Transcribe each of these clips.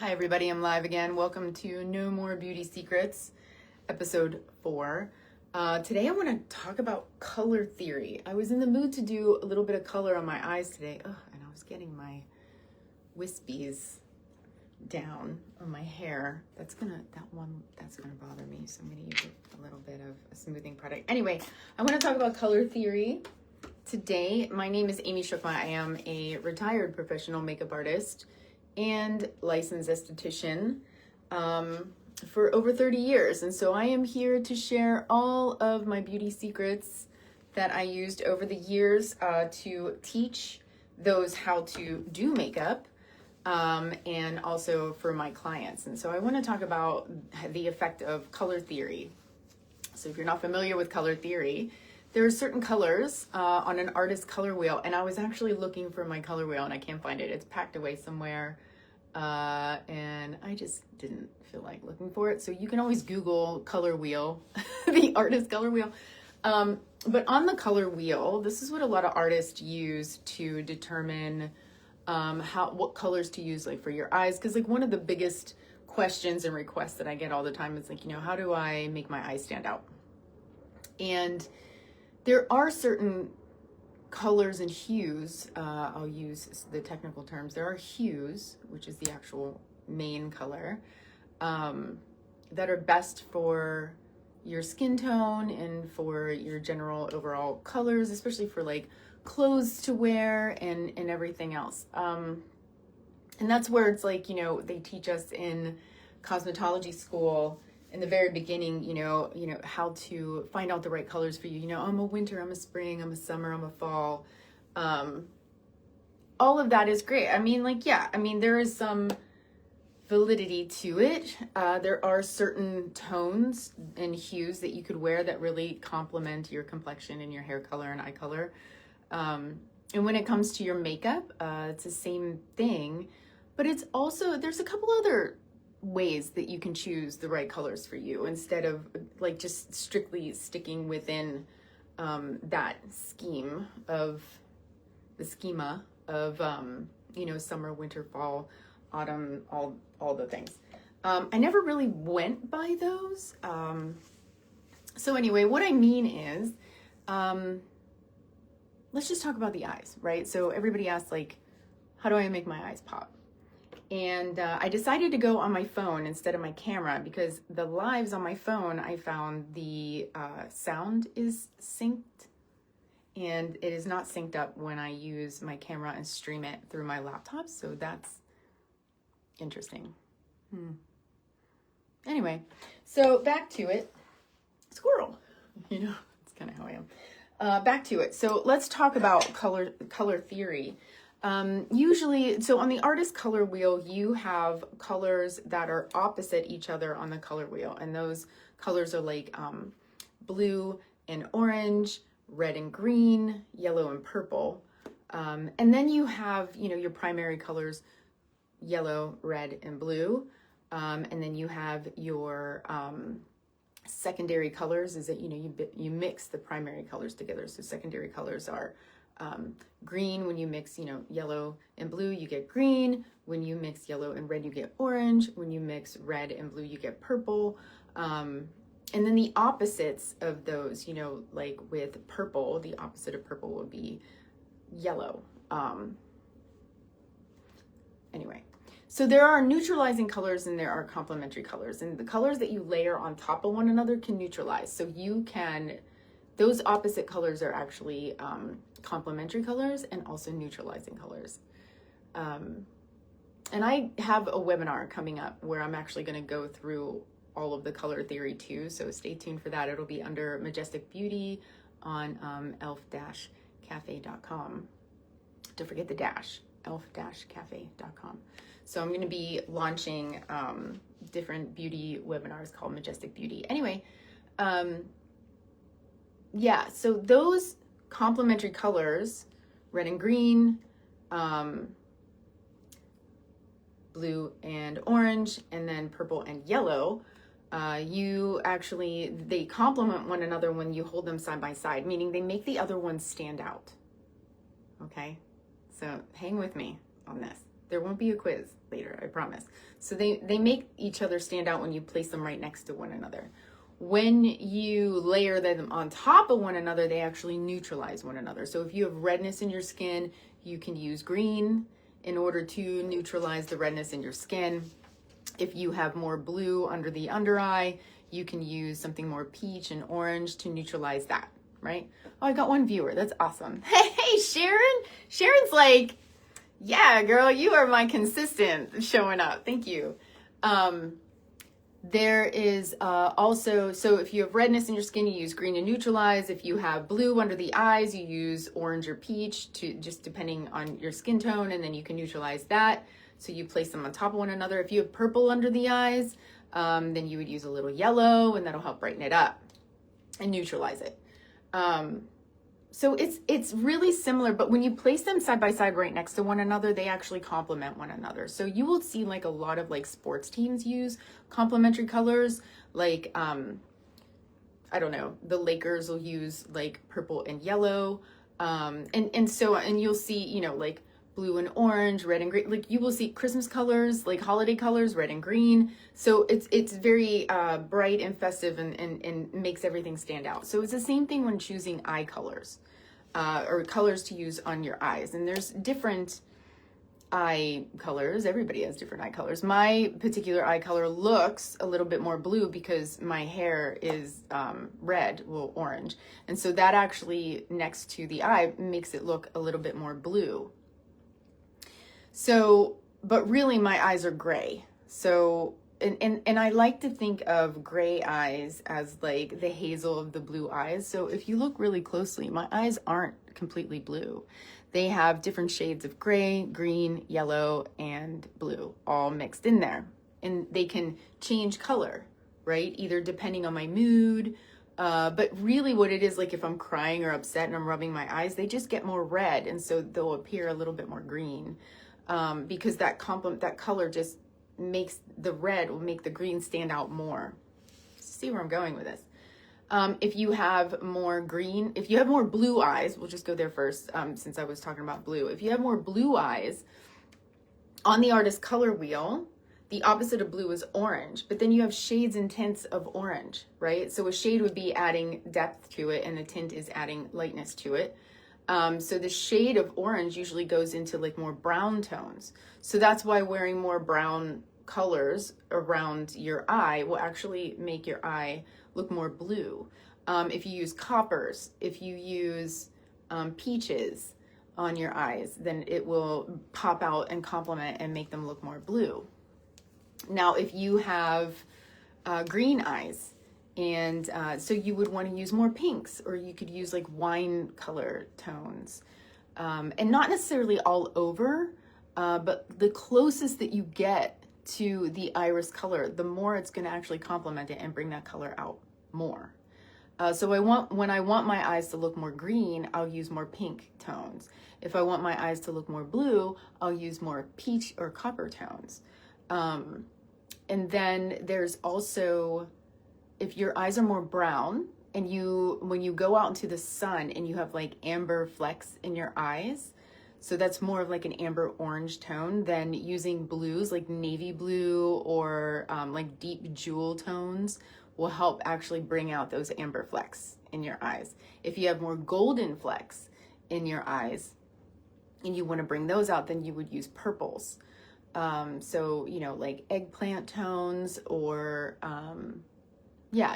Hi everybody, I'm live again. Welcome to No More Beauty Secrets, episode 4. Today I want to talk about color theory. I was in the mood to do a little bit of color on my eyes today, and I was getting my wispies down on my hair. That's gonna bother me, so I'm gonna use a little bit of a smoothing product. Anyway, I want to talk about color theory today. My name is Amy Shukma. I am a retired professional makeup artist and licensed esthetician for over 30 years. And so I am here to share all of my beauty secrets that I used over the years to teach those how to do makeup and also for my clients. And so I want to talk about the effect of color theory. So if you're not familiar with color theory, there are certain colors on an artist color wheel, and I was actually looking for my color wheel and I can't find it. It's packed away somewhere, and I just didn't feel like looking for it. So you can always Google color wheel, the artist color wheel. But on the color wheel, this is what a lot of artists use to determine what colors to use, like for your eyes. Because like one of the biggest questions and requests that I get all the time is like, how do I make my eyes stand out? And there are certain colors and hues, I'll use the technical terms. There are hues, which is the actual main color, that are best for your skin tone and for your general overall colors, especially for like clothes to wear and everything else. And that's where it's like, they teach us in cosmetology school in the very beginning, how to find out the right colors for you. I'm a winter, I'm a spring, I'm a summer, I'm a fall. All of that is great. There is some validity to it. There are certain tones and hues that you could wear that really complement your complexion and your hair color and eye color. And when it comes to your makeup, it's the same thing, but it's also, there's a couple other ways that you can choose the right colors for you instead of like just strictly sticking within that schema of summer, winter, fall, autumn, all the things. I never really went by those. So anyway, what I mean is, let's just talk about the eyes, right? So everybody asks like, how do I make my eyes pop? And I decided to go on my phone instead of my camera because the lives on my phone, I found the sound is synced and it is not synced up when I use my camera and stream it through my laptop. So that's interesting. Anyway, so back to it. Squirrel, it's kind of how I am. Back to it. So let's talk about color theory. Usually, so on the artist color wheel, you have colors that are opposite each other on the color wheel. And those colors are like blue and orange, red and green, yellow and purple. And then you have, your primary colors, yellow, red, and blue. And then you have your secondary colors is that, you mix the primary colors together. So secondary colors are green. When you mix, yellow and blue, you get green. When you mix yellow and red, you get orange. When you mix red and blue, you get purple. And then the opposites of those, like with purple, the opposite of purple would be yellow. Anyway, so there are neutralizing colors and there are complementary colors, and the colors that you layer on top of one another can neutralize. So those opposite colors are actually complementary colors and also neutralizing colors. And I have a webinar coming up where I'm actually going to go through all of the color theory too. So stay tuned for that. It'll be under Majestic Beauty on elf-cafe.com. Don't forget the dash, elf-cafe.com. So I'm going to be launching different beauty webinars called Majestic Beauty. Anyway, so those complementary colors, red and green, blue and orange, and then purple and yellow, they complement one another when you hold them side by side, meaning they make the other one stand out. Okay, so hang with me on this. There won't be a quiz later, I promise. So they make each other stand out when you place them right next to one another. When you layer them on top of one another, they actually neutralize one another. So if you have redness in your skin, you can use green in order to neutralize the redness in your skin. If you have more blue under the under eye, you can use something more peach and orange to neutralize that, right? Oh, I got one viewer. That's awesome. Hey, Sharon. Sharon's like, yeah, girl, you are my consistent showing up. Thank you. There is also, so if you have redness in your skin, you use green to neutralize. If you have blue under the eyes, you use orange or peach to just depending on your skin tone, and then you can neutralize that. So you place them on top of one another. If you have purple under the eyes, then you would use a little yellow, and that'll help brighten it up and neutralize it. So it's really similar, but when you place them side by side right next to one another, they actually complement one another. So you will see like a lot of like sports teams use complementary colors. Like, I don't know, the Lakers will use like purple and yellow. And you'll see, you know, like blue and orange, red and green, like you will see Christmas colors, like holiday colors, red and green. So it's very bright and festive and makes everything stand out. So it's the same thing when choosing eye colors or colors to use on your eyes. And there's different eye colors. Everybody has different eye colors. My particular eye color looks a little bit more blue because my hair is red, well, orange. And so that actually next to the eye makes it look a little bit more blue. So, but really my eyes are gray. So, and I like to think of gray eyes as like the hazel of the blue eyes. So if you look really closely, my eyes aren't completely blue. They have different shades of gray, green, yellow, and blue all mixed in there. And they can change color, right? Either depending on my mood, but really what it is, like if I'm crying or upset and I'm rubbing my eyes, they just get more red. And so they'll appear a little bit more green. Because that color just makes the red will make the green stand out more. See where I'm going with this. If you have more green, if you have more blue eyes, we'll just go there first, since I was talking about blue. If you have more blue eyes, on the artist color wheel, the opposite of blue is orange, but then you have shades and tints of orange, right? So a shade would be adding depth to it, and a tint is adding lightness to it. So the shade of orange usually goes into like more brown tones. So that's why wearing more brown colors around your eye will actually make your eye look more blue. If you use coppers, if you use peaches on your eyes, then it will pop out and complement and make them look more blue. Now, if you have green eyes, and so you would want to use more pinks, or you could use like wine color tones, and not necessarily all over, but the closest that you get to the iris color, the more it's going to actually complement it and bring that color out more. So when I want my eyes to look more green, I'll use more pink tones. If I want my eyes to look more blue, I'll use more peach or copper tones. And then there's also, if your eyes are more brown and when you go out into the sun and you have like amber flecks in your eyes, so that's more of like an amber orange tone, then using blues like navy blue or like deep jewel tones will help actually bring out those amber flecks in your eyes. If you have more golden flecks in your eyes and you want to bring those out, then you would use purples. So, you know, like eggplant tones or,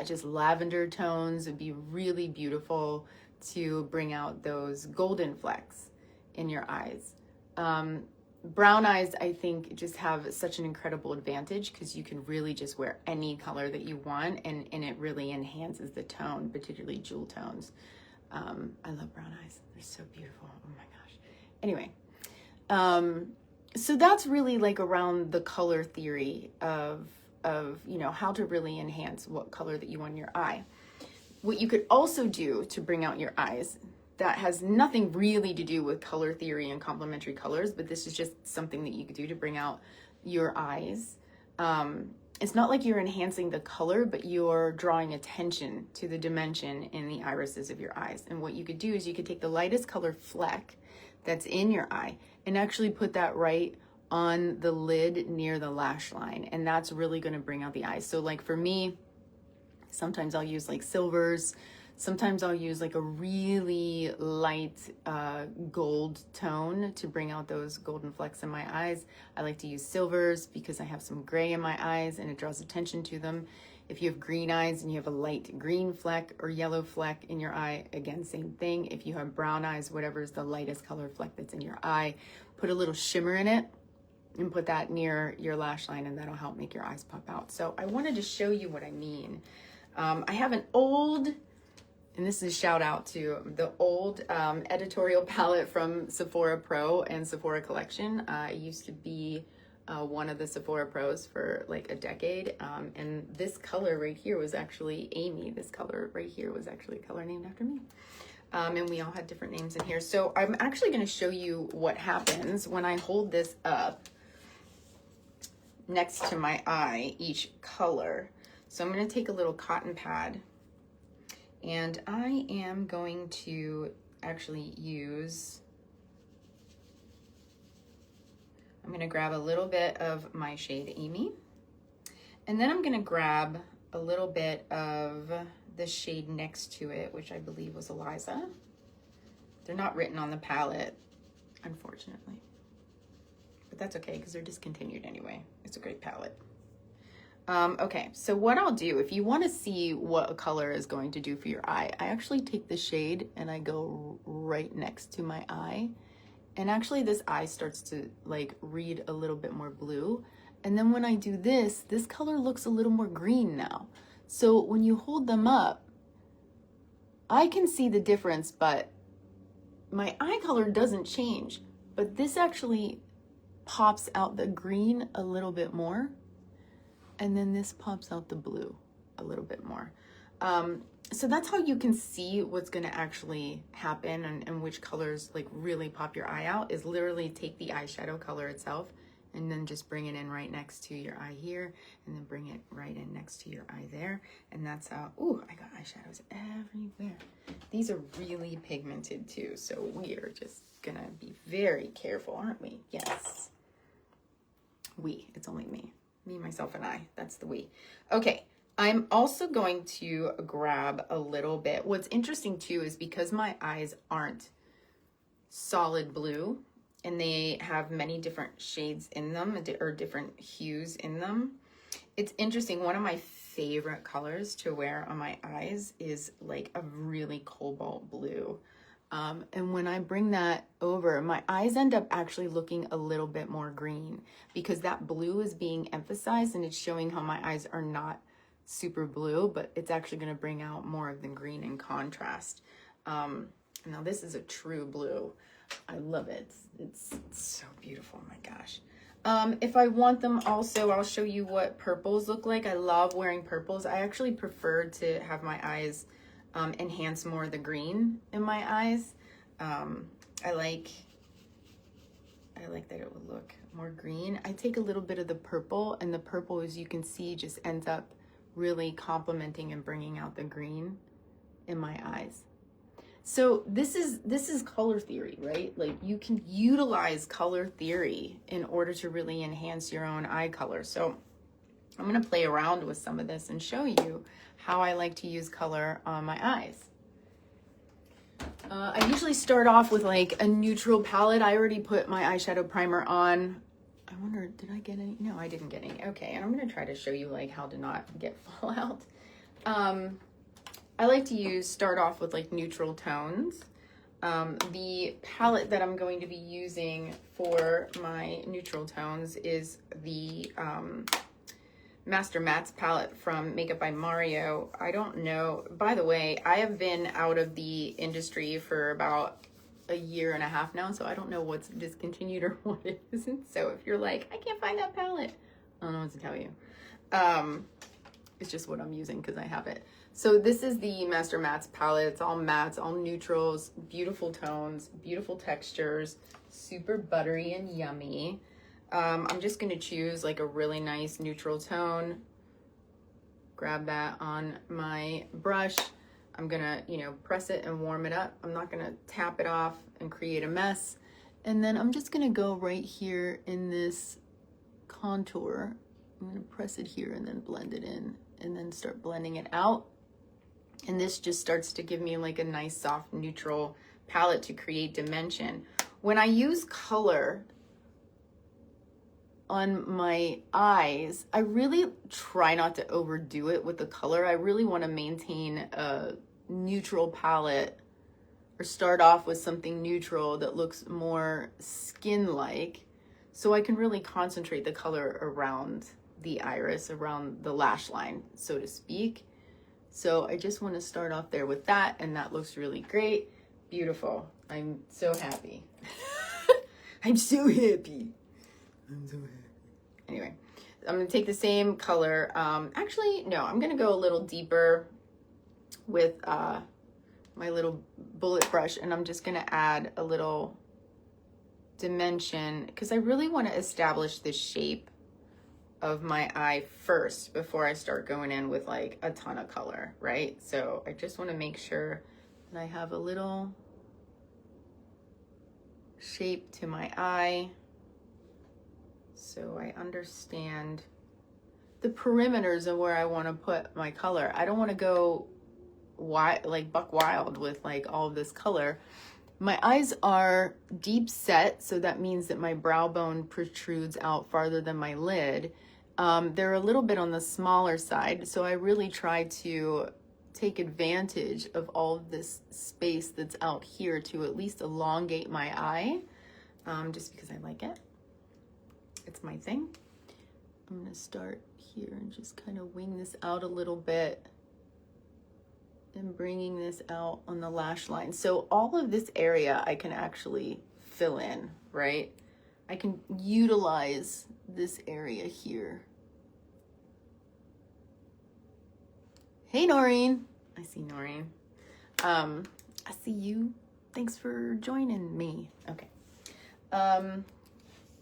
just lavender tones would be really beautiful to bring out those golden flecks in your eyes. Brown eyes, I think, just have such an incredible advantage because you can really just wear any color that you want, and it really enhances the tone, particularly jewel tones. I love brown eyes. They're so beautiful. Oh my gosh. Anyway, so that's really like around the color theory of you know, how to really enhance what color that you want in your eye. What you could also do to bring out your eyes that has nothing really to do with color theory and complementary colors, but this is just something that you could do to bring out your eyes. It's not like you're enhancing the color, but you're drawing attention to the dimension in the irises of your eyes. And what you could do is you could take the lightest color fleck that's in your eye and actually put that right on the lid near the lash line, and that's really going to bring out the eyes. So like for me, sometimes I'll use like silvers. Sometimes I'll use like a really light gold tone to bring out those golden flecks in my eyes. I like to use silvers because I have some gray in my eyes and it draws attention to them. If you have green eyes and you have a light green fleck or yellow fleck in your eye, again, same thing. If you have brown eyes, whatever is the lightest color fleck that's in your eye, put a little shimmer in it and put that near your lash line, and that'll help make your eyes pop out. So I wanted to show you what I mean. I have an old, and this is a shout out to the old editorial palette from Sephora Pro and Sephora Collection. I used to be one of the Sephora Pros for like a decade. And this color right here was actually Amy. This color right here was actually a color named after me. And we all had different names in here. So I'm actually going to show you what happens when I hold this up next to my eye, each color. So I'm going to take a little cotton pad, and I am going to actually use, I'm going to grab a little bit of my shade Amy, and then I'm going to grab a little bit of the shade next to it, which I believe was Eliza. They're not written on the palette, unfortunately, but that's okay because they're discontinued anyway. It's a great palette. Okay, so what I'll do, if you want to see what a color is going to do for your eye, I actually take the shade and I go right next to my eye. And actually this eye starts to like read a little bit more blue. And then when I do this, this color looks a little more green now. So when you hold them up, I can see the difference, but my eye color doesn't change. But this actually pops out the green a little bit more. And then this pops out the blue a little bit more. So that's how you can see what's gonna actually happen and which colors like really pop your eye out, is literally take the eyeshadow color itself and then just bring it in right next to your eye here, and then bring it right in next to your eye there. And that's how, ooh, I got eyeshadows everywhere. These are really pigmented too, so we are just gonna be very careful, aren't we? Yes. We, it's only me. Me, myself, and I. That's the we. Okay, I'm also going to grab a little bit. What's interesting too is because my eyes aren't solid blue and they have many different shades in them or different hues in them. It's interesting. One of my favorite colors to wear on my eyes is like a really cobalt blue. And when I bring that over, my eyes end up actually looking a little bit more green because that blue is being emphasized and it's showing how my eyes are not super blue, but it's actually going to bring out more of the green in contrast. Now this is a true blue. I love it. It's so beautiful. Oh my gosh. If I want them also, I'll show you what purples look like. I love wearing purples. I actually prefer to have my eyes enhance more of the green in my eyes. I like that it would look more green. I take a little bit of the purple, and the purple, as you can see, just ends up really complementing and bringing out the green in my eyes. So this is color theory, right? Like you can utilize color theory in order to really enhance your own eye color. So I'm going to play around with some of this and show you how I like to use color on my eyes. I usually start off with like a neutral palette. I already put my eyeshadow primer on. I wonder, did I get any? No, I didn't get any. Okay, and I'm going to try to show you like how to not get fallout. I like to start off with like neutral tones. The palette that I'm going to be using for my neutral tones is the Master Mattes palette from Makeup by Mario. I don't know. By the way, I have been out of the industry for about a year and a half now, so I don't know what's discontinued or what isn't. So if you're like, I can't find that palette, I don't know what to tell you. It's just what I'm using because I have it. So this is the Master Mattes palette. It's all mattes, all neutrals, beautiful tones, beautiful textures, super buttery and yummy. I'm just going to choose like a really nice neutral tone, grab that on my brush. I'm going to, press it and warm it up. I'm not going to tap it off and create a mess. And then I'm just gonna go right here in this contour. I'm gonna press it here and then blend it in and then start blending it out. And this just starts to give me like a nice soft neutral palette to create dimension. When I use color on my eyes, I really try not to overdo it with the color. I really want to maintain a neutral palette, or start off with something neutral that looks more skin-like, so I can really concentrate the color around the iris, around the lash line, so to speak. So I just want to start off there with that, and that looks really great. Beautiful. I'm so happy. I'm so happy. I'm so happy. Anyway, I'm going to take the same color. Actually, no, I'm going to go a little deeper with my little bullet brush, and I'm just going to add a little dimension because I really want to establish the shape of my eye first before I start going in with like a ton of color, right? So I just want to make sure that I have a little shape to my eye, so I understand the perimeters of where I want to put my color. I don't want to go like buck wild with like all of this color. My eyes are deep set, so that means that my brow bone protrudes out farther than my lid. They're a little bit on the smaller side, so I really try to take advantage of all of this space that's out here to at least elongate my eye, just because I like it. It's my thing. I'm gonna start here and just kind of wing this out a little bit and bringing this out on the lash line. So all of this area I can actually fill in, right? I can utilize this area here. Hey, Noreen. I see Noreen. I see you. Thanks for joining me. Okay.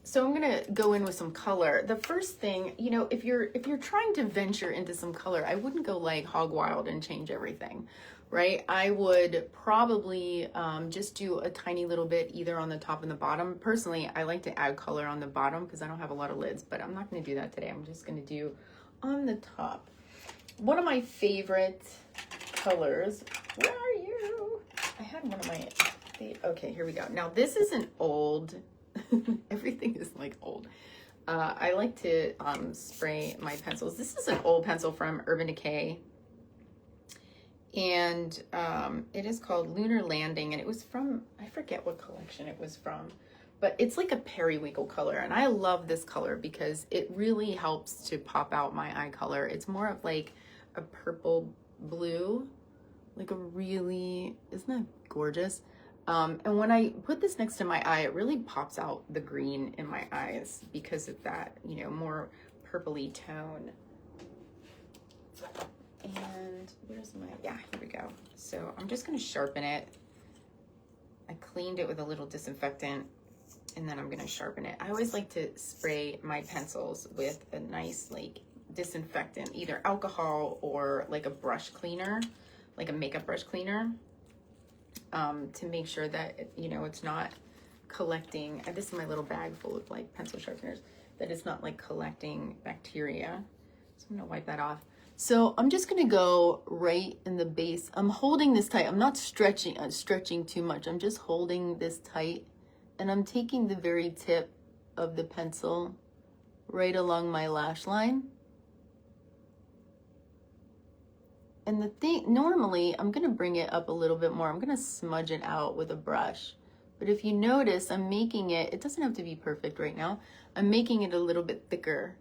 So I'm gonna go in with some color. The first thing, you know, if you're trying to venture into some color, I wouldn't go like hog wild and change everything, right? I would probably just do a tiny little bit either on the top and the bottom. Personally, I like to add color on the bottom because I don't have a lot of lids, but I'm not gonna do that today. I'm just gonna do on the top. One of my favorite colors, where are you? I had one of my, okay, here we go. Now this is an old, everything is like old. I like to spray my pencils. This is an old pencil from Urban Decay, and it is called Lunar Landing, and it was from, I forget what collection it was from, but it's like a periwinkle color, and I love this color because it really helps to pop out my eye color. It's more of like a purple blue, like a really, isn't that gorgeous? And when I put this next to my eye, it really pops out the green in my eyes because of that, you know, more purpley tone. And where's my, yeah, here we go. So I'm just gonna sharpen it. I cleaned it with a little disinfectant, and then I'm gonna sharpen it. I always like to spray my pencils with a nice like disinfectant, either alcohol or like a brush cleaner, like a makeup brush cleaner. To make sure that, you know, it's not collecting, this is my little bag full of like pencil sharpeners, that it's not like collecting bacteria. So I'm gonna wipe that off. So I'm just gonna go right in the base. I'm holding this tight. I'm not stretching too much. I'm just holding this tight, and I'm taking the very tip of the pencil right along my lash line. And the thing, normally I'm gonna bring it up a little bit more. I'm gonna smudge it out with a brush. But if you notice, I'm making it, it doesn't have to be perfect right now. I'm making it a little bit thicker.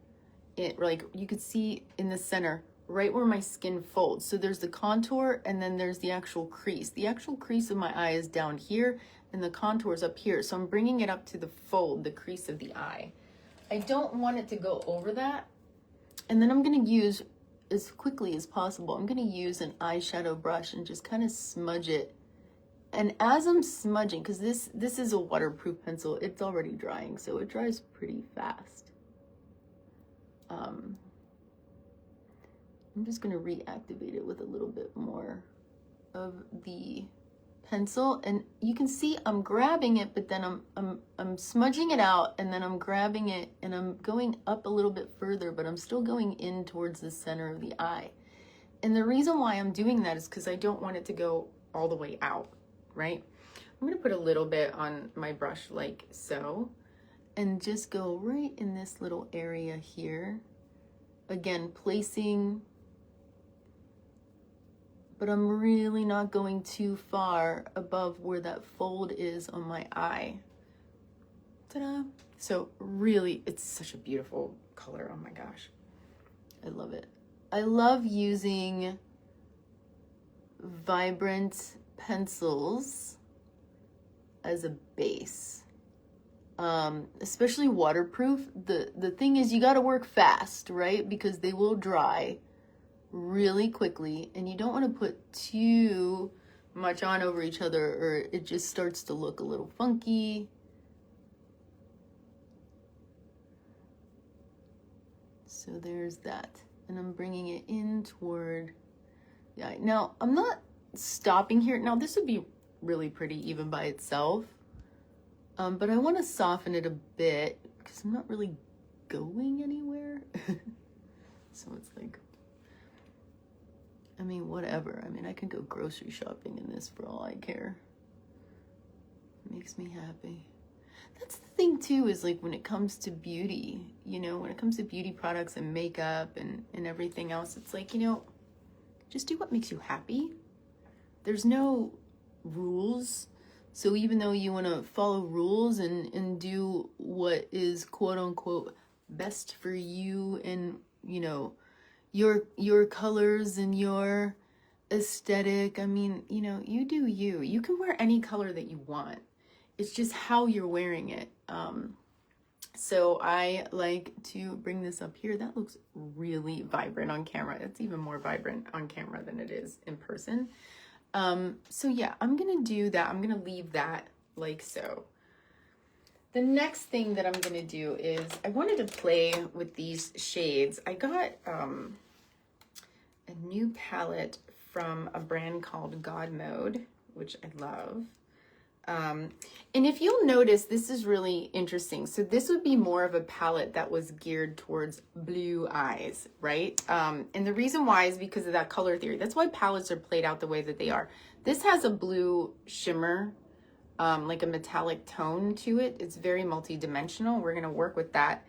It, like you could see in the center, right where my skin folds. So there's the contour, and then there's the actual crease. The actual crease of my eye is down here, and the contour is up here. So I'm bringing it up to the fold, the crease of the eye. I don't want it to go over that. And then I'm gonna use, as quickly as possible, I'm going to use an eyeshadow brush and just kind of smudge it. And as I'm smudging, because this is a waterproof pencil, it's already drying, so it dries pretty fast. I'm just going to reactivate it with a little bit more of the pencil, and you can see I'm grabbing it, but then I'm smudging it out, and then I'm grabbing it and I'm going up a little bit further, but I'm still going in towards the center of the eye. And the reason why I'm doing that is because I don't want it to go all the way out, right? I'm gonna put a little bit on my brush like so, and just go right in this little area here. Again, placing, but I'm really not going too far above where that fold is on my eye. Ta-da! So really, it's such a beautiful color. Oh my gosh. I love it. I love using vibrant pencils as a base, especially waterproof. The thing is, you got to work fast, right? Because they will dry really quickly, and you don't want to put too much on over each other, or it just starts to look a little funky. So there's that, and I'm bringing it in toward the eye. Now I'm not stopping here. Now this would be really pretty even by itself, but I want to soften it a bit because I'm not really going anywhere. So it's like, I mean, whatever. I mean, I can go grocery shopping in this for all I care. It makes me happy. That's the thing too, is like when it comes to beauty, you know, when it comes to beauty products and makeup and everything else, it's like, you know, just do what makes you happy. There's no rules. So even though you want to follow rules and do what is quote unquote best for you and, you know, your colors and your aesthetic, I mean, you know, you do you. You can wear any color that you want. It's just how you're wearing it. So I like to bring this up here. That looks really vibrant on camera. It's even more vibrant on camera than it is in person. So yeah, I'm gonna do that. I'm gonna leave that like so. The next thing that I'm gonna do is I wanted to play with these shades. I got a new palette from a brand called God Mode, which I love. And if you'll notice, this is really interesting. So this would be more of a palette that was geared towards blue eyes, right? And the reason why is because of that color theory. That's why palettes are played out the way that they are. This has a blue shimmer, like a metallic tone to it. It's very multi-dimensional. We're gonna work with that.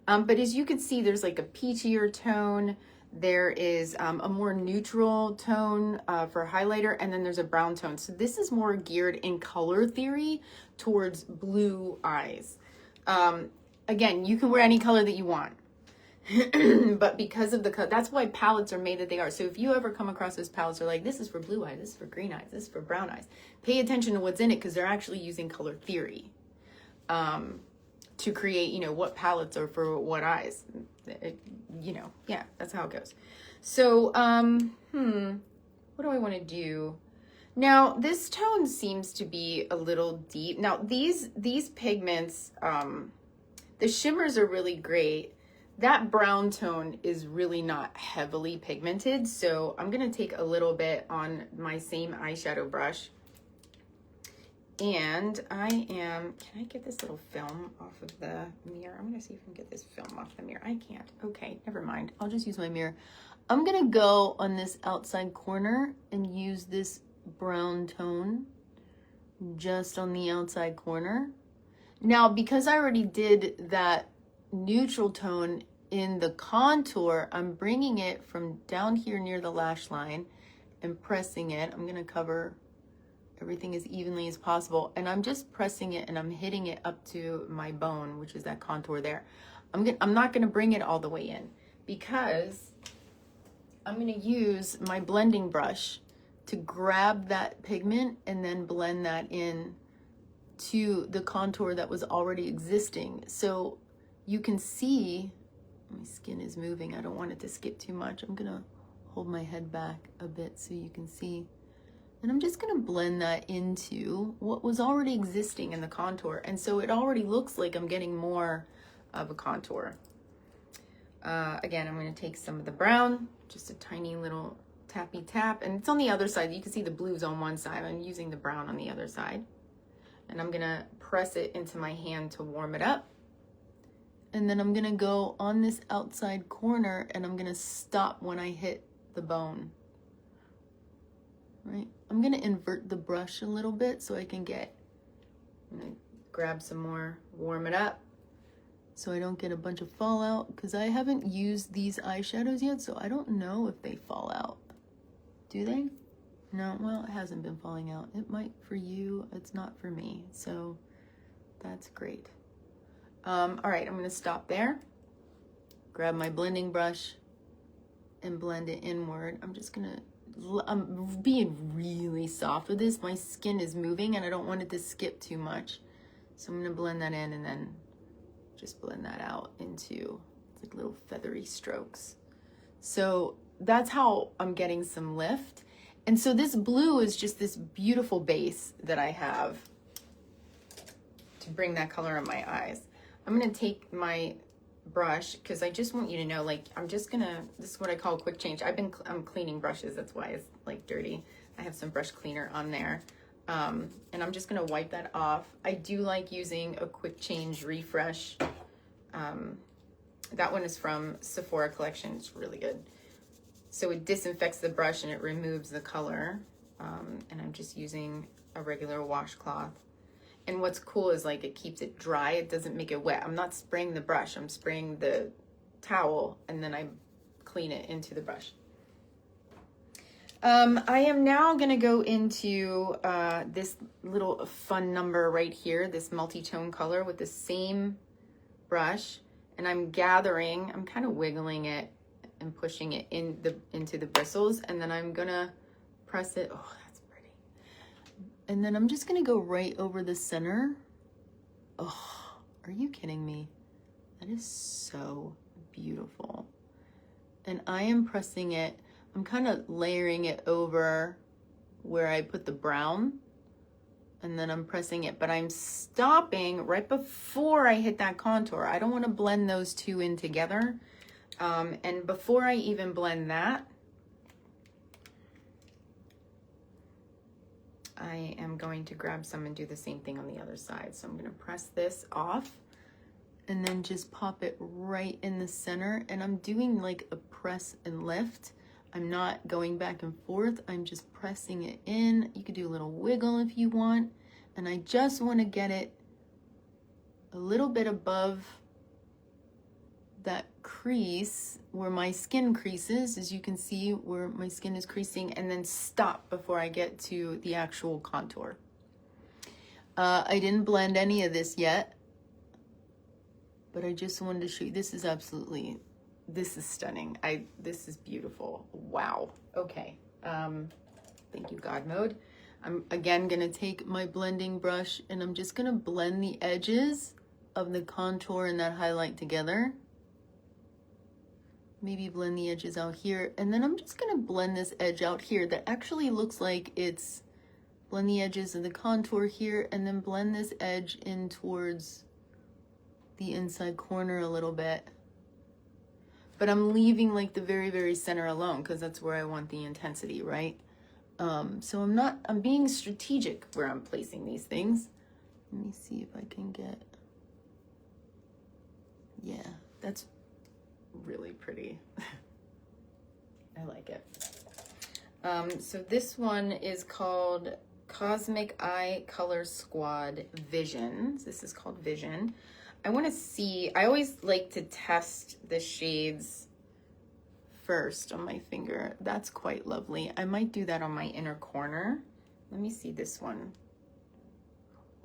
But as you can see, there's like a peachier tone. There is a more neutral tone for highlighter, and then there's a brown tone. So this is more geared in color theory towards blue eyes. Again, you can wear any color that you want. But because of the color, that's why palettes are made that they are. So if you ever come across those palettes, they're like, this is for blue eyes, this is for green eyes, this is for brown eyes. Pay attention to what's in it, because they're actually using color theory to create, you know, what palettes are for what eyes. You know, yeah, that's how it goes. So, what do I want to do? Now, this tone seems to be a little deep. Now, these pigments, the shimmers are really great. That brown tone is really not heavily pigmented. So I'm going to take a little bit on my same eyeshadow brush. And can I get this little film off of the mirror? I'm gonna see if I can get this film off the mirror. I can't. Okay, never mind. I'll just use my mirror. I'm gonna go on this outside corner and use this brown tone just on the outside corner. Now, because I already did that neutral tone in the contour, I'm bringing it from down here near the lash line and pressing it. I'm gonna cover everything as evenly as possible, and I'm just pressing it and I'm hitting it up to my bone, which is that contour there. I'm not going to bring it all the way in, because I'm going to use my blending brush to grab that pigment and then blend that in to the contour that was already existing. So you can see my skin is moving. I don't want it to skip too much. I'm going to hold my head back a bit so you can see. And I'm just going to blend that into what was already existing in the contour. And so it already looks like I'm getting more of a contour. Again, I'm going to take some of the brown, just a tiny little tappy tap, and it's on the other side. You can see the blues on one side. I'm using the brown on the other side. And I'm gonna press it into my hand to warm it up. And then I'm gonna go on this outside corner and I'm gonna stop when I hit the bone. Right? I'm gonna invert the brush a little bit so I can I'm gonna grab some more, warm it up, so I don't get a bunch of fallout, because I haven't used these eyeshadows yet, so I don't know if they fall out. Do they? No, well, it hasn't been falling out. It might for you, it's not for me, so that's great. All right, I'm gonna stop there, grab my blending brush, and blend it inward. I'm being really soft with this. My skin is moving and I don't want it to skip too much. So I'm gonna blend that in and then just blend that out into like little feathery strokes. So that's how I'm getting some lift. And so this blue is just this beautiful base that I have to bring that color on my eyes. I'm gonna take my brush, because I just want you to know, like, this is what I call a quick change. I'm cleaning brushes, that's why it's like dirty. I have some brush cleaner on there. And I'm just gonna wipe that off. I do like using a quick change refresh. That one is from Sephora collection, it's really good. So it disinfects the brush and it removes the color. And I'm just using a regular washcloth. And what's cool is like it keeps it dry. It doesn't make it wet. I'm not spraying the brush. I'm spraying the towel and then I clean it into the brush. I am now going to go into this little fun number right here, this multi-tone color with the same brush. And I'm kind of wiggling it and pushing it into the bristles. And then I'm going to press it. Oh, and then I'm just gonna go right over the center. Oh, are you kidding me? That is so beautiful. And I am pressing it, I'm kind of layering it over where I put the brown. And then I'm pressing it, but I'm stopping right before I hit that contour. I don't wanna blend those two in together. And before I even blend that, I am going to grab some and do the same thing on the other side. So I'm going to press this off and then just pop it right in the center. And I'm doing like a press and lift. I'm not going back and forth. I'm just pressing it in. You could do a little wiggle if you want. And I just want to get it a little bit above that crease where my skin creases, as you can see where my skin is creasing, and then stop before I get to the actual contour. I didn't blend any of this yet, but I just wanted to show you. This is stunning. This is beautiful. Wow. Okay. Thank you, God Mode. I'm again gonna take my blending brush and I'm just gonna blend the edges of the contour and that highlight together. Maybe blend the edges out here, and then I'm just gonna blend this edge out here that actually looks like it's, blend the edges of the contour here, and then blend this edge in towards the inside corner a little bit. But I'm leaving like the very, very center alone because that's where I want the intensity, right? So I'm being strategic where I'm placing these things. Let me see if I can get, yeah, that's really pretty. I like it. So this one is called Cosmic Eye Color Squad Vision. This is called Vision. I want to see, I always like to test the shades first on my finger. That's quite lovely. I might do that on my inner corner. Let me see this one.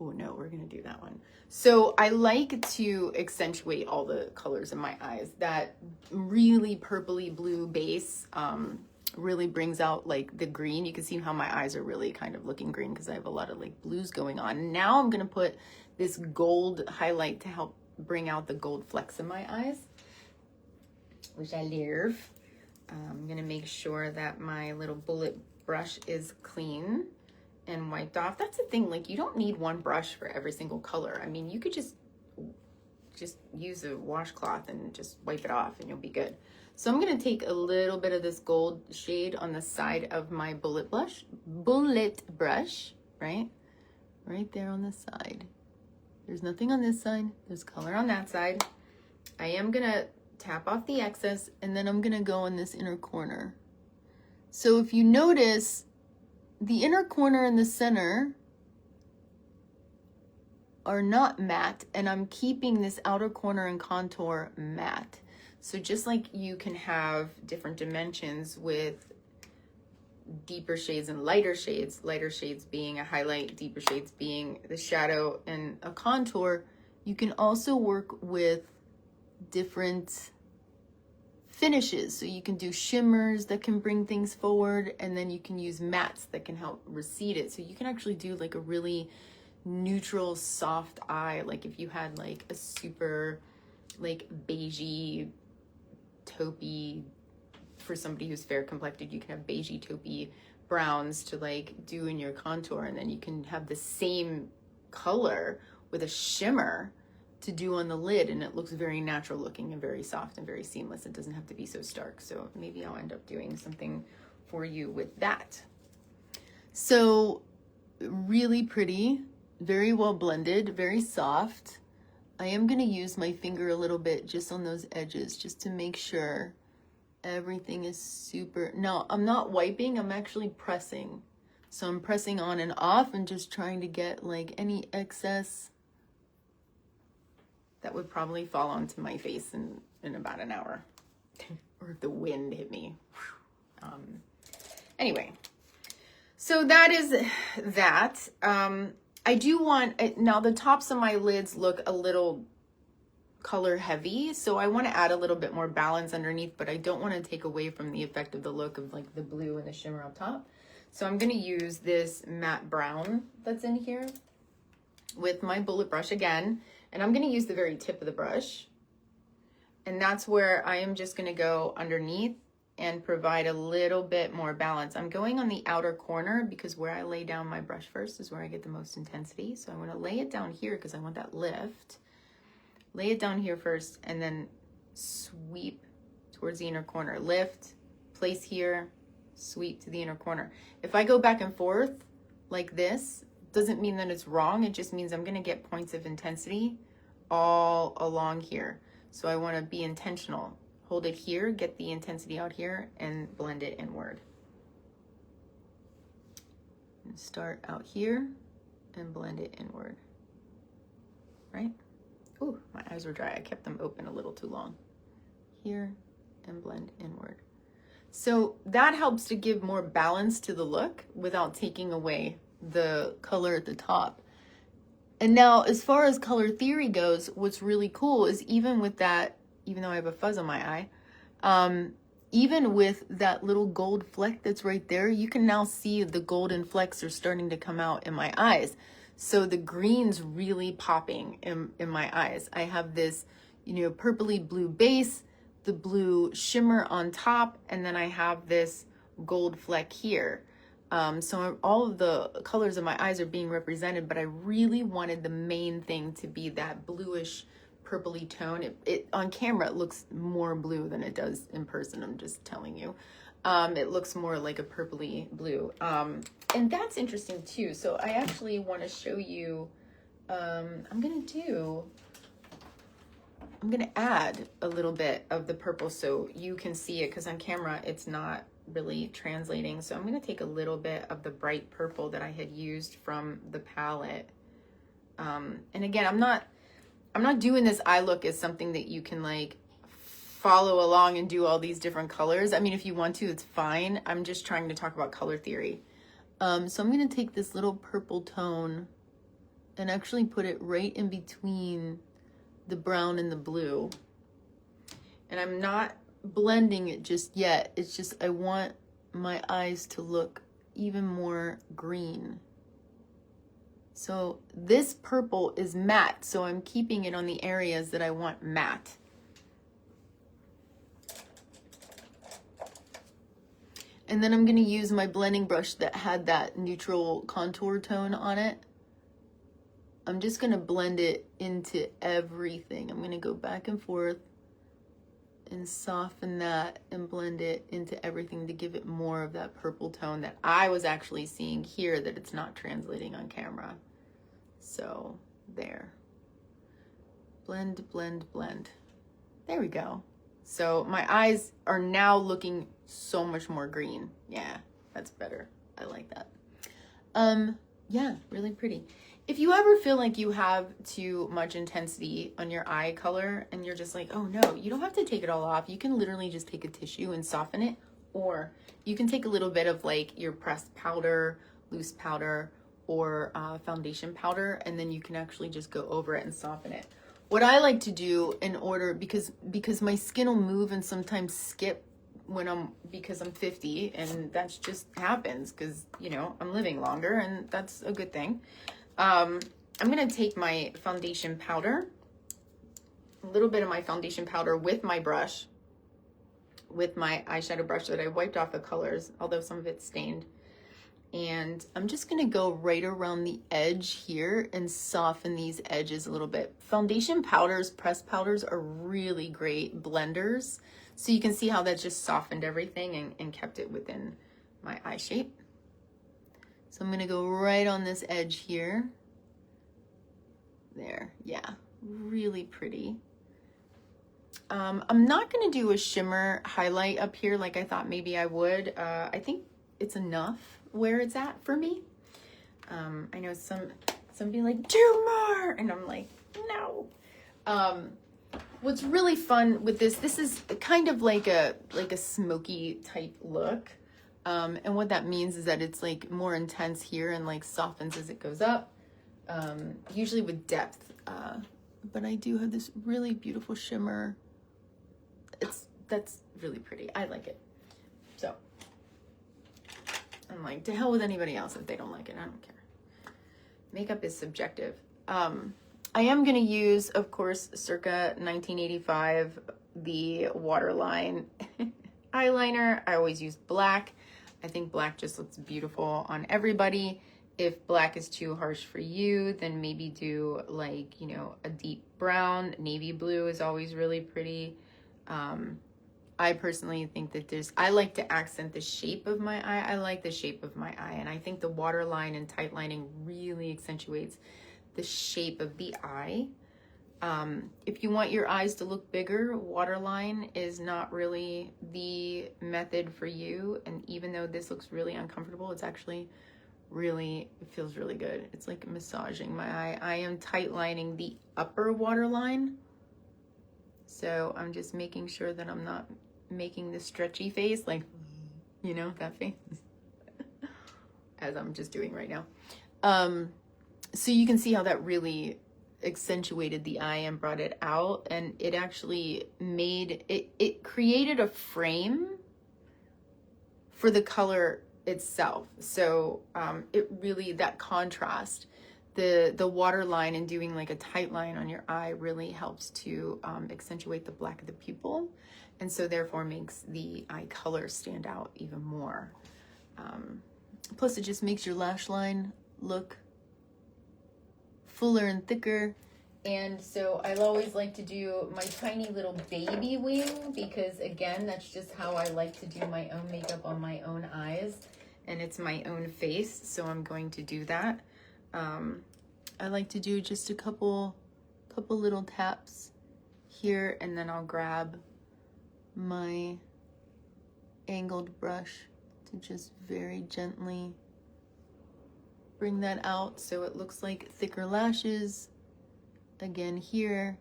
Oh no, we're gonna do that one. So I like to accentuate all the colors in my eyes. That really purpley blue base really brings out like the green. You can see how my eyes are really kind of looking green because I have a lot of like blues going on. Now I'm gonna put this gold highlight to help bring out the gold flecks in my eyes, which I love. I'm gonna make sure that my little bullet brush is clean and wiped off. That's the thing, like you don't need one brush for every single color. I mean, you could just just use a washcloth and just wipe it off and you'll be good. So I'm going to take a little bit of this gold shade on the side of my bullet brush, right? Right there on the side. There's nothing on this side. There's color on that side. I am going to tap off the excess, and then I'm going to go in this inner corner. So if you notice, the inner corner and the center are not matte, and I'm keeping this outer corner and contour matte. So just like you can have different dimensions with deeper shades and lighter shades being a highlight, deeper shades being the shadow and a contour, you can also work with different finishes. So you can do shimmers that can bring things forward, and then you can use mattes that can help recede it. So you can actually do like a really neutral, soft eye. Like if you had like a super like beigey, taupey, for somebody who's fair complected, you can have beigey, taupey browns to like do in your contour, and then you can have the same color with a shimmer to do on the lid, and it looks very natural looking and very soft and very seamless. It doesn't have to be so stark. So maybe I'll end up doing something for you with that. So really pretty, very well blended, very soft. I am going to use my finger a little bit just on those edges just to make sure everything is super. No, I'm not wiping, I'm actually pressing. So I'm pressing on and off and just trying to get like any excess that would probably fall onto my face in about an hour. Or if the wind hit me. Anyway, so that is that. I do want, now the tops of my lids look a little color heavy, so I want to add a little bit more balance underneath, but I don't want to take away from the effect of the look of like the blue and the shimmer up top. So I'm going to use this matte brown that's in here with my bullet brush again, and I'm going to use the very tip of the brush, and that's where I am just going to go underneath and provide a little bit more balance. I'm going on the outer corner because where I lay down my brush first is where I get the most intensity. So I want to lay it down here because I want that lift. Lay it down here first and then sweep towards the inner corner. Lift, place here, sweep to the inner corner. If I go back and forth like this, doesn't mean that it's wrong. It just means I'm going to get points of intensity all along here. So I want to be intentional. Hold it here, get the intensity out here, and blend it inward. And start out here and blend it inward, right? Ooh, my eyes were dry. I kept them open a little too long. Here and blend inward. So that helps to give more balance to the look without taking away the color at the top. And now, as far as color theory goes, what's really cool is even with that, even though I have a fuzz on my eye, even with that little gold fleck that's right there, you can now see the golden flecks are starting to come out in my eyes. So the green's really popping in my eyes. I have this, purpley blue base, the blue shimmer on top, and then I have this gold fleck here. So all of the colors of my eyes are being represented, but I really wanted the main thing to be that bluish purpley tone. It on camera it looks more blue than it does in person, I'm just telling you. It looks more like a purpley blue, and that's interesting too. So I actually want to show you, I'm gonna add a little bit of the purple so you can see it, because on camera it's not really translating. So I'm gonna take a little bit of the bright purple that I had used from the palette, and again, I'm not doing this eye look as something that you can like follow along and do all these different colors. I mean, if you want to, it's fine. I'm just trying to talk about color theory. So I'm going to take this little purple tone and actually put it right in between the brown and the blue. And I'm not blending it just yet. It's just I want my eyes to look even more green. So this purple is matte, so I'm keeping it on the areas that I want matte. And then I'm going to use my blending brush that had that neutral contour tone on it. I'm just going to blend it into everything. I'm going to go back and forth and soften that and blend it into everything to give it more of that purple tone that I was actually seeing here that it's not translating on camera. So there. Blend, blend, blend. There we go. So my eyes are now looking so much more green. Yeah, that's better. I like that. Yeah, really pretty. If you ever feel like you have too much intensity on your eye color and you're just like, oh no, you don't have to take it all off. You can literally just take a tissue and soften it. Or you can take a little bit of like your pressed powder, loose powder, or foundation powder, and then you can actually just go over it and soften it. What I like to do in order, because my skin will move and sometimes skip because I'm 50, and that's just happens because, you know, I'm living longer, and that's a good thing. I'm going to take my foundation powder, a little bit of my foundation powder with my brush, with my eyeshadow brush that I wiped off the colors, although some of it's stained. And I'm just going to go right around the edge here and soften these edges a little bit. Foundation powders, pressed powders are really great blenders. So you can see how that just softened everything and kept it within my eye shape. So I'm going to go right on this edge here. There, yeah, really pretty. I'm not going to do a shimmer highlight up here like I thought maybe I would. I think it's enough where it's at for me. I know some be like, do more, and I'm like, no. What's really fun with this is kind of like a smoky type look. And what that means is that it's like more intense here and like softens as it goes up, usually with depth. But I do have this really beautiful shimmer. That's really pretty. I like it. So I'm like, to hell with anybody else if they don't like it. I don't care. Makeup is subjective. I am going to use, of course, circa 1985, the Waterline eyeliner. I always use black. I think black just looks beautiful on everybody. If black is too harsh for you, then maybe do like, you know, a deep brown. Navy blue is always really pretty. I personally think that I like to accent the shape of my eye. I like the shape of my eye. And I think the waterline and tight lining really accentuates the shape of the eye. If you want your eyes to look bigger, waterline is not really the method for you. And even though this looks really uncomfortable, it's actually it feels really good. It's like massaging my eye. I am tight lining the upper waterline. So I'm just making sure that I'm not making the stretchy face, like, you know, that face, as I'm just doing right now. So you can see how that really accentuated the eye and brought it out, and it actually made it created a frame for the color itself. So it really, that contrast, the waterline and doing like a tight line on your eye really helps to accentuate the black of the pupil, and so therefore makes the eye color stand out even more. Plus it just makes your lash line look fuller and thicker. And so I always like to do my tiny little baby wing, because again, that's just how I like to do my own makeup on my own eyes, and it's my own face, so I'm going to do that. I like to do just a couple little taps here, and then I'll grab my angled brush to just very gently bring that out so it looks like thicker lashes. Again here,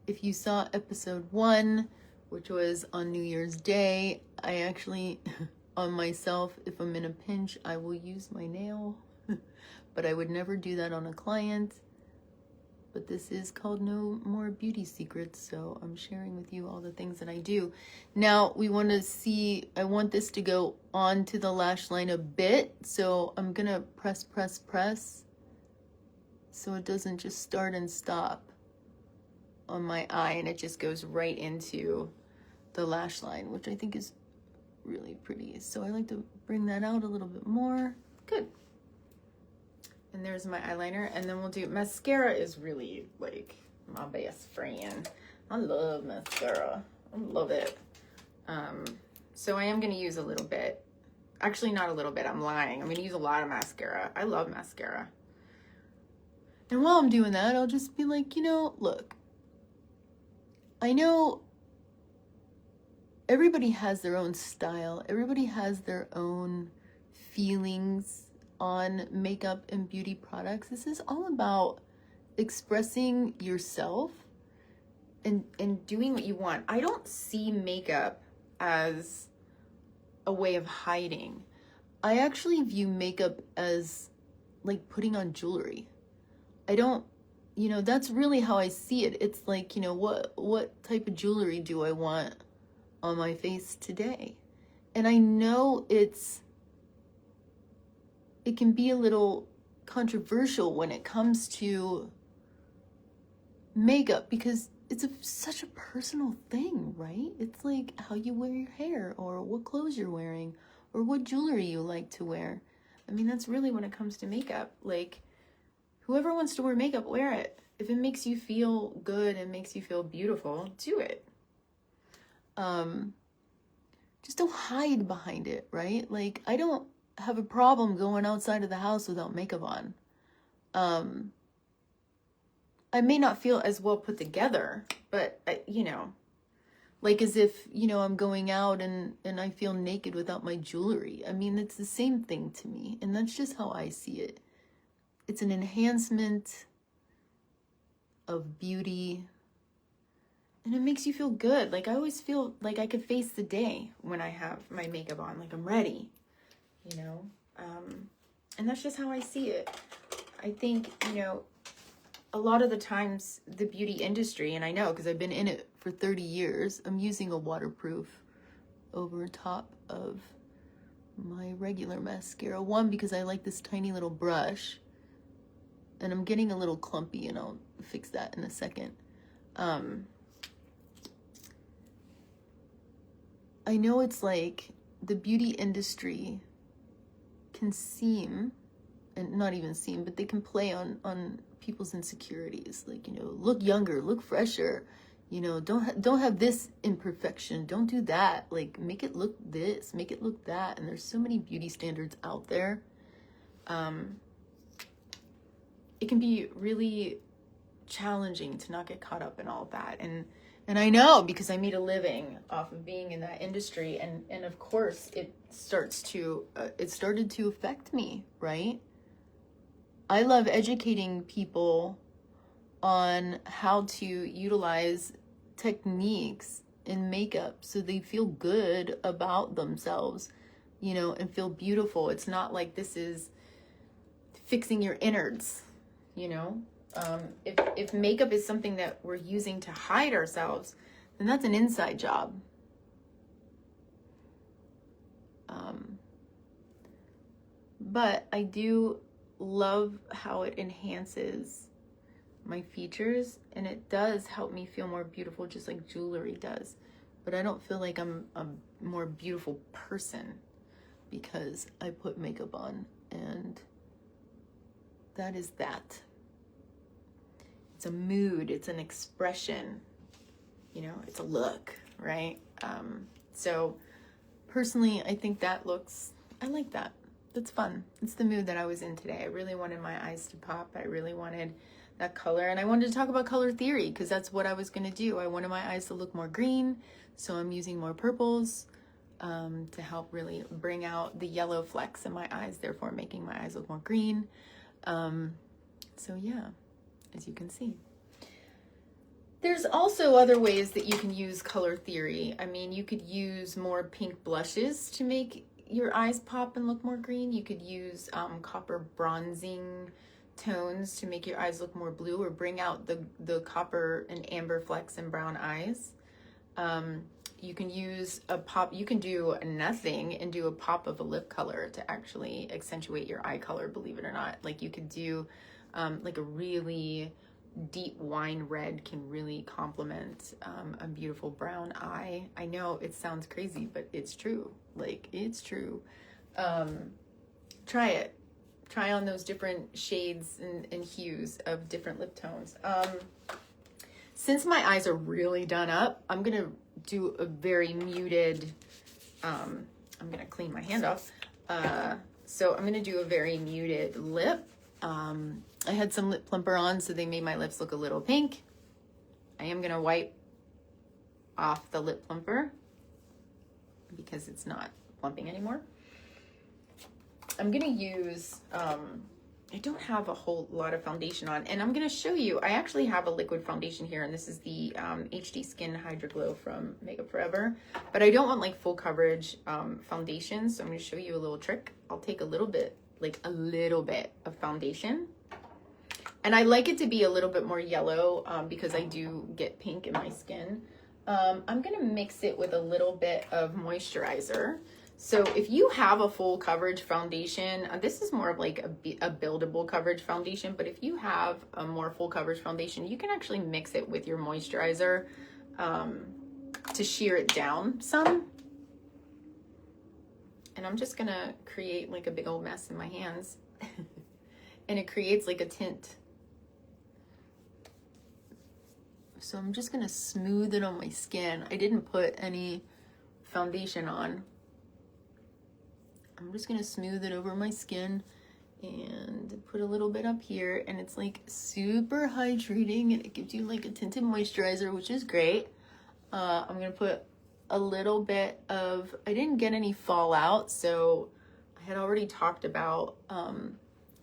if you saw episode 1, which was on New Year's Day, I actually, on myself, if I'm in a pinch, I will use my nail. But I would never do that on a client. But this is called No More Beauty Secrets, so I'm sharing with you all the things that I do. Now, we want to see, I want this to go onto the lash line a bit, so I'm going to press, so it doesn't just start and stop on my eye, and it just goes right into the lash line, which I think is really pretty. So I like to bring that out a little bit more. Good. And there's my eyeliner. And then we'll do, mascara is really like my best friend. I love mascara. I love it. So I am going to use a little bit. Actually, not a little bit. I'm lying. I'm going to use a lot of mascara. I love mascara. And while I'm doing that, I'll just be like, look, I know everybody has their own style. Everybody has their own feelings on makeup and beauty products. This is all about expressing yourself and doing what you want. I don't see makeup as a way of hiding. I actually view makeup as like putting on jewelry. I don't, that's really how I see it. It's like, what type of jewelry do I want on my face today? And I know it can be a little controversial when it comes to makeup because it's such a personal thing, right? It's like how you wear your hair or what clothes you're wearing or what jewelry you like to wear. I mean, that's really when it comes to makeup. Like, whoever wants to wear makeup, wear it. If it makes you feel good and makes you feel beautiful, do it. Just don't hide behind it, right? Like, I don't have a problem going outside of the house without makeup on. I may not feel as well put together, but like as if, I'm going out and I feel naked without my jewelry. I mean, it's the same thing to me. And that's just how I see it. It's an enhancement of beauty. And it makes you feel good. Like I always feel like I could face the day when I have my makeup on, like I'm ready, and that's just how I see it. I think, a lot of the times the beauty industry, and I know because I've been in it for 30 years, I'm using a waterproof over top of my regular mascara. One, because I like this tiny little brush, and I'm getting a little clumpy, and I'll fix that in a second. I know it's like the beauty industry can seem, and not even seem, but they can play on people's insecurities. Like, look younger, look fresher, don't have this imperfection, don't do that. Like, make it look this, make it look that. And there's so many beauty standards out there. It can be really challenging to not get caught up in all of that. And I know because I made a living off of being in that industry, and of course it started to affect me, right? I love educating people on how to utilize techniques in makeup so they feel good about themselves, and feel beautiful. It's not like this is fixing your innards, If makeup is something that we're using to hide ourselves, then that's an inside job. But I do love how it enhances my features, and it does help me feel more beautiful, just like jewelry does. But I don't feel like I'm a more beautiful person because I put makeup on, and that is that. It's a mood, it's an expression, it's a look, right? So personally, I think I like that. That's fun. It's the mood that I was in today. I really wanted my eyes to pop. I really wanted that color, and I wanted to talk about color theory because that's what I was going to do. I wanted my eyes to look more green, so I'm using more purples to help really bring out the yellow flecks in my eyes, therefore making my eyes look more green. So yeah, as you can see. There's also other ways that you can use color theory. I mean, you could use more pink blushes to make your eyes pop and look more green. You could use copper bronzing tones to make your eyes look more blue or bring out the copper and amber flecks in brown eyes. You can use you can do nothing and do a pop of a lip color to actually accentuate your eye color, believe it or not. Like you could do like a really deep wine red can really complement a beautiful brown eye. I know it sounds crazy, but it's true. Like, it's true. Try it. try on those different shades and hues of different lip tones. Since my eyes are really done up, I'm gonna do a very muted, I'm gonna clean my hand off. So I'm gonna do a very muted lip. I had some lip plumper on, so they made my lips look a little pink. I am gonna wipe off the lip plumper because it's not plumping anymore. I'm gonna use, I don't have a whole lot of foundation on, and I'm gonna show you, I actually have a liquid foundation here, and this is the HD Skin Hydra Glow from Makeup Forever, but I don't want like full coverage foundation, so I'm gonna show you a little trick. I'll take a little bit, like a little bit of foundation, and I like it to be a little bit more yellow because I do get pink in my skin. I'm gonna mix it with a little bit of moisturizer. So if you have a full coverage foundation, this is more of like a buildable coverage foundation, but if you have a more full coverage foundation, you can actually mix it with your moisturizer to sheer it down some. And I'm just gonna create like a big old mess in my hands. And it creates like a tint. So I'm just gonna smooth it on my skin. I didn't put any foundation on. I'm just gonna smooth it over my skin and put a little bit up here, and it's like super hydrating, and it gives you like a tinted moisturizer, which is great. I'm gonna put a little bit of, I didn't get any fallout, so I had already talked about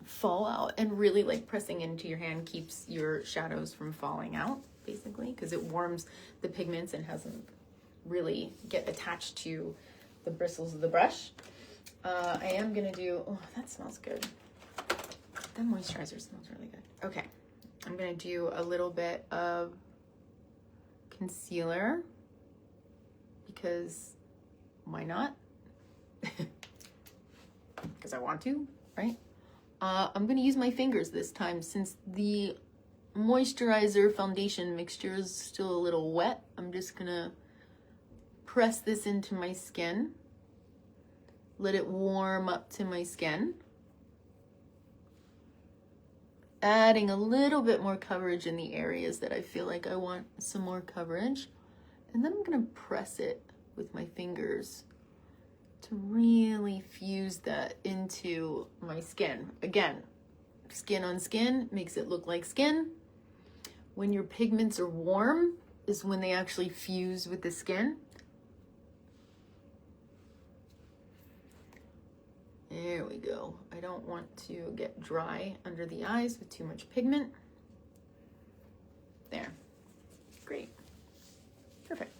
fallout, and really like pressing into your hand keeps your shadows from falling out, basically, because it warms the pigments and doesn't really get attached to the bristles of the brush. I am gonna do, oh, that smells good. That moisturizer smells really good. Okay, I'm gonna do a little bit of concealer because why not? Because I want to, right? I'm gonna use my fingers this time since the moisturizer foundation mixture is still a little wet. I'm just gonna press this into my skin. Let it warm up to my skin. Adding a little bit more coverage in the areas that I feel like I want some more coverage. And then I'm gonna press it with my fingers to really fuse that into my skin. Again, skin on skin makes it look like skin. When your pigments are warm is when they actually fuse with the skin. There we go. I don't want to get dry under the eyes with too much pigment. There. Great. Perfect.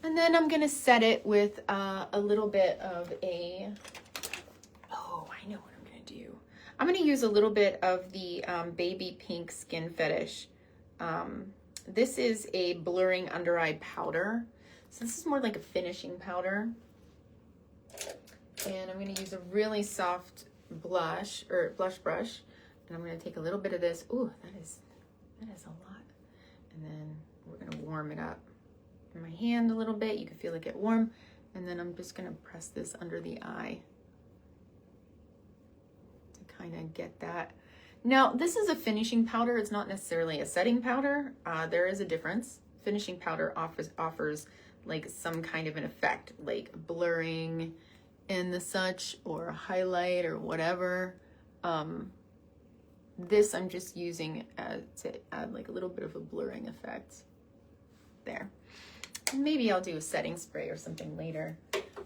And then I'm going to set it with a little bit of a, oh, I know what I'm going to do. I'm going to use a little bit of the Baby Pink Skin Fetish. This is a blurring under eye powder. So this is more like a finishing powder. And I'm going to use a really soft blush brush, and I'm going to take a little bit of this. Ooh, that is a lot. And then we're going to warm it up in my hand a little bit. You can feel it get warm. And then I'm just going to press this under the eye to kind of get that. Now, this is a finishing powder. It's not necessarily a setting powder. There is a difference. Finishing powder offers like some kind of an effect, like blurring and the such, or highlight or whatever. This I'm just using to add like a little bit of a blurring effect there. And maybe I'll do a setting spray or something later.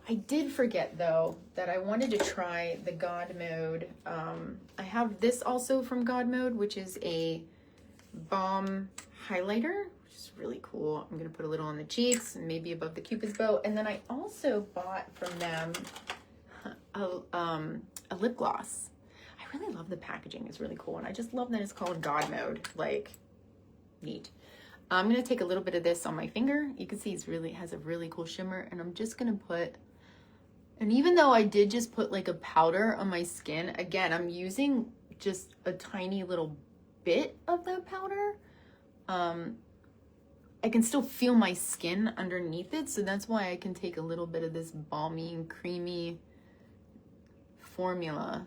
I did forget though that I wanted to try the God Mode. I have this also from God Mode, which is a balm highlighter, which is really cool. I'm gonna put a little on the cheeks and maybe above the Cupid's bow. And then I also bought from them a lip gloss. I really love the packaging. It's really cool. And I just love that it's called God Mode. Like, neat. I'm going to take a little bit of this on my finger. You can see it's really has a really cool shimmer. And I'm just going to put, and even though I did just put like a powder on my skin, again, I'm using just a tiny little bit of that powder. I can still feel my skin underneath it. So that's why I can take a little bit of this balmy and creamy formula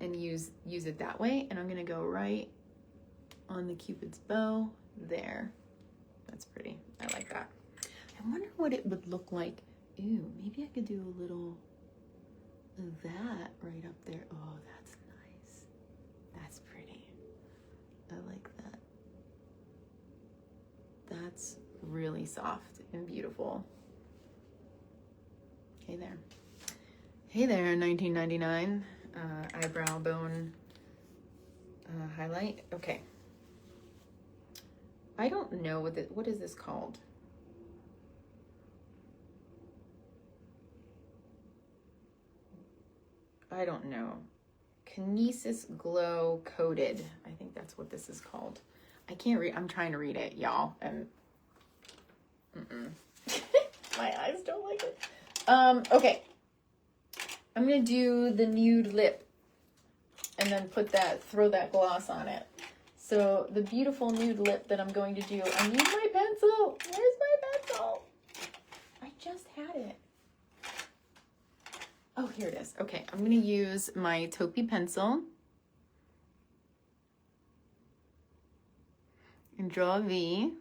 and use it that way. And I'm gonna go right on the Cupid's bow there. That's pretty. I like that. I wonder what it would look like. Ooh, maybe I could do a little of that right up there. Oh, that's nice. That's pretty. I like that. That's really soft and beautiful. Hey there. Hey there, 1999 eyebrow bone highlight. Okay. I don't know what is this called? I don't know. Kinesis Glow Coated. I think that's what this is called. I can't read. I'm trying to read it, y'all. And my eyes don't like it. Okay. I'm going to do the nude lip and then throw that gloss on it. So the beautiful nude lip that I'm going to do, I need my pencil. Where's my pencil? I just had it. Oh, here it is. Okay, I'm going to use my taupey pencil and draw a V.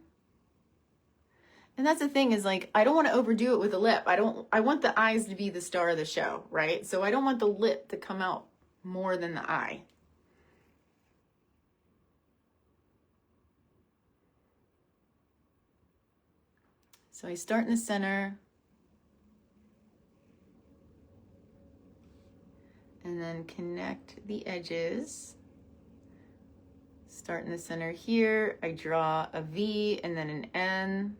And that's the thing is, like, I don't want to overdo it with the lip. I want the eyes to be the star of the show, right? So I don't want the lip to come out more than the eye. So I start in the center. And then connect the edges. Start in the center here. I draw a V and then an N.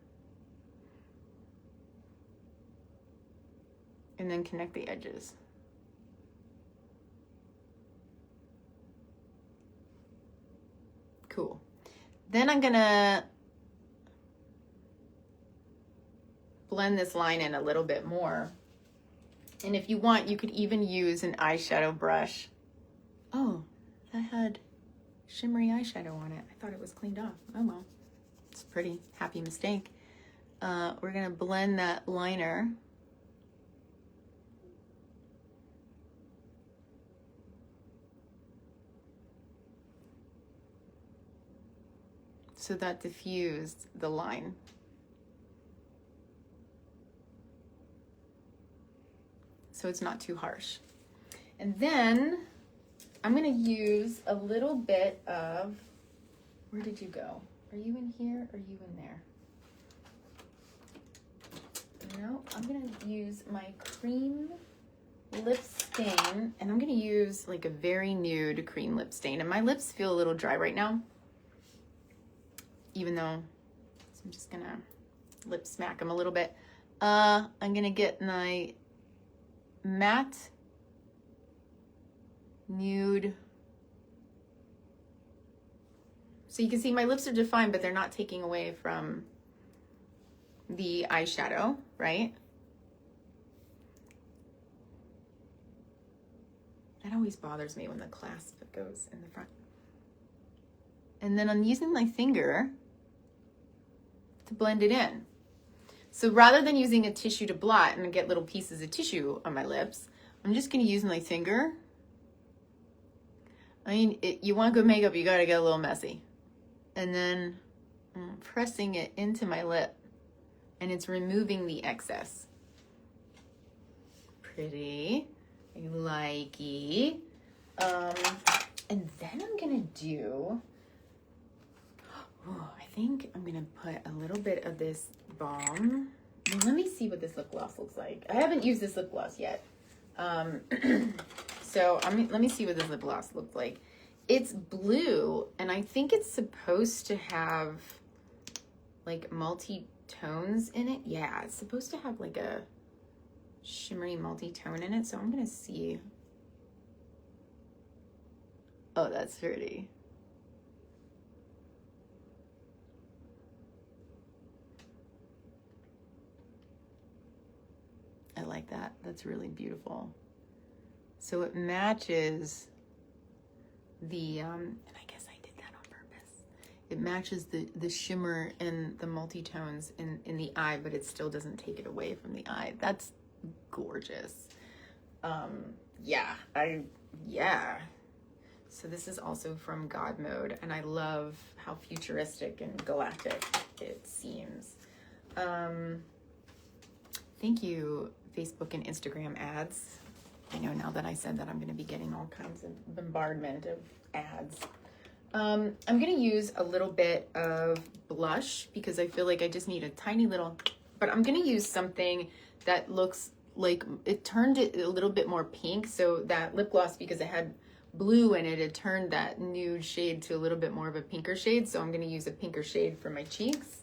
And then connect the edges. Cool. Then I'm gonna blend this line in a little bit more. And if you want, you could even use an eyeshadow brush. Oh, that had shimmery eyeshadow on it. I thought it was cleaned off. Oh well, it's a pretty happy mistake. We're gonna blend that liner. So that diffused the line. So it's not too harsh. And then I'm gonna use a little bit of, where did you go? Are you in here or are you in there? No, I'm gonna use my cream lip stain, and I'm gonna use like a very nude cream lip stain. And my lips feel a little dry right now, even though, so I'm just gonna lip smack them a little bit. I'm gonna get my matte nude. So you can see my lips are defined, but they're not taking away from the eyeshadow, right? That always bothers me when the clasp goes in the front. And then I'm using my finger to blend it in. So rather than using a tissue to blot and get little pieces of tissue on my lips, I'm just going to use my finger. I mean, you want good makeup, you got to get a little messy. And then I'm pressing it into my lip, and it's removing the excess. Pretty. I likey. And then I'm going to do, I think I'm going to put a little bit of this balm. Well, let me see what this lip gloss looks like. I haven't used this lip gloss yet. So let me see what this lip gloss looks like. It's blue, and I think it's supposed to have like multi-tones in it. Yeah, it's supposed to have like a shimmery multi-tone in it. So I'm going to see. Oh, that's pretty. I like that. That's really beautiful. So it matches the, and I guess I did that on purpose. It matches the shimmer and the multi-tones in the eye, but it still doesn't take it away from the eye. That's gorgeous. Yeah. So this is also from God Mode, and I love how futuristic and galactic it seems. Thank you, Facebook and Instagram ads. I know now that I said that I'm going to be getting all kinds of bombardment of ads. I'm going to use a little bit of blush because I feel like I just need a tiny little, but I'm going to use something that looks like it turned it a little bit more pink. So that lip gloss, because it had blue in it, it turned that nude shade to a little bit more of a pinker shade. So I'm going to use a pinker shade for my cheeks.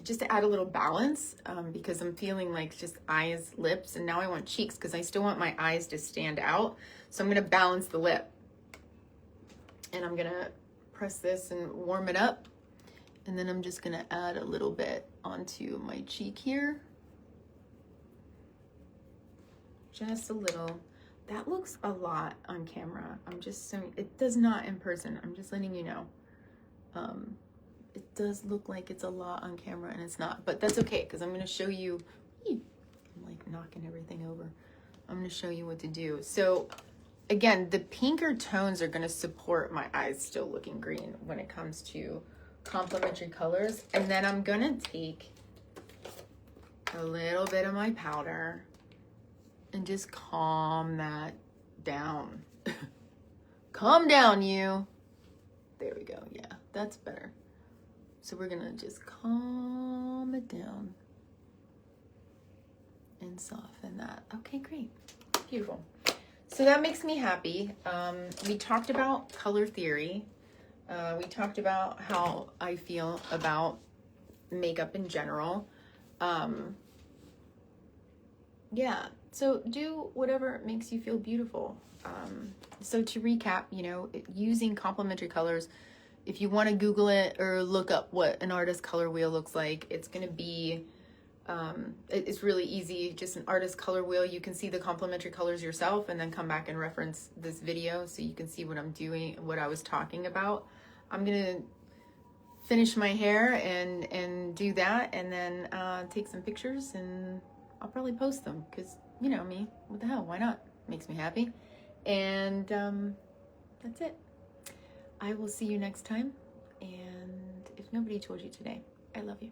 Just to add a little balance, because I'm feeling like just eyes, lips, and now I want cheeks because I still want my eyes to stand out. So I'm going to balance the lip. And I'm going to press this and warm it up. And then I'm just going to add a little bit onto my cheek here. Just a little. That looks a lot on camera. I'm just saying, it does not in person. I'm just letting you know. It does look like it's a lot on camera and it's not, but that's okay because I'm going to show you. I'm like knocking everything over. I'm going to show you what to do. So again, the pinker tones are going to support my eyes still looking green when it comes to complementary colors. And then I'm going to take a little bit of my powder and just calm that down. Calm down, you. There we go. Yeah, that's better. So we're going to just calm it down and soften that. Okay, great. Beautiful. So that makes me happy. We talked about color theory. We talked about how I feel about makeup in general. Yeah, so do whatever makes you feel beautiful. So to recap, you know, using complementary colors, if you want to Google it or look up what an artist color wheel looks like, it's going to be, it's really easy. Just an artist color wheel. You can see the complementary colors yourself and then come back and reference this video so you can see what I'm doing, what I was talking about. I'm going to finish my hair and do that and then take some pictures and I'll probably post them because, you know me, what the hell, why not? Makes me happy. And that's it. I will see you next time. And if nobody told you today, I love you.